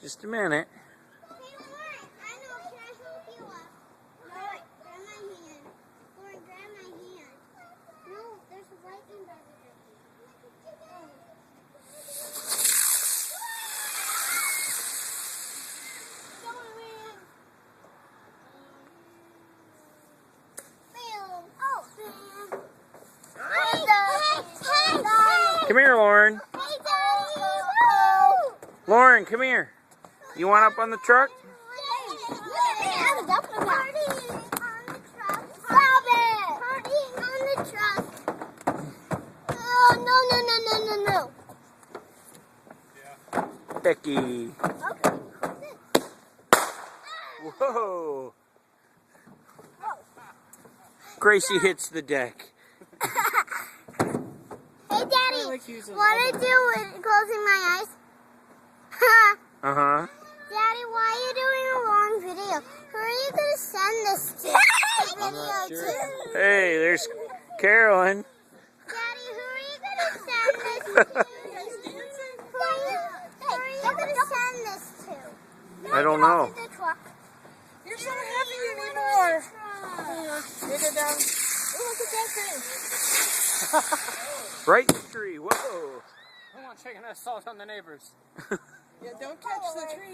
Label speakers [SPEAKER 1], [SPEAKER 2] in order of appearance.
[SPEAKER 1] Just a minute.
[SPEAKER 2] Hey, Lauren, I know. Can I help you up? Lauren, grab my hand. Lauren, grab my hand. No, there's a lightning bug here.
[SPEAKER 1] Come here, Lauren.
[SPEAKER 2] Hey, Daddy!
[SPEAKER 1] Lauren, come here. You want up on the truck?
[SPEAKER 2] Stop it! Partying on the truck. Oh, no.
[SPEAKER 1] Becky.
[SPEAKER 2] Okay.
[SPEAKER 1] Whoa. Gracie hits the deck.
[SPEAKER 2] Hey, Daddy, what I do with closing my eyes?
[SPEAKER 1] Uh-huh.
[SPEAKER 2] Daddy, why are you doing a long video? Who are you going to send this to?
[SPEAKER 1] I'm not sure. Hey, there's Carolyn.
[SPEAKER 2] Daddy, who are you going to send this to? Who are you going to send this to?
[SPEAKER 1] I don't know.
[SPEAKER 2] The truck.
[SPEAKER 3] You're so happy anymore. Get it down. Oh, look at that thing.
[SPEAKER 1] Right in the tree. Whoa.
[SPEAKER 4] Who wants taking an assault on the neighbors?
[SPEAKER 3] Yeah, don't catch the tree.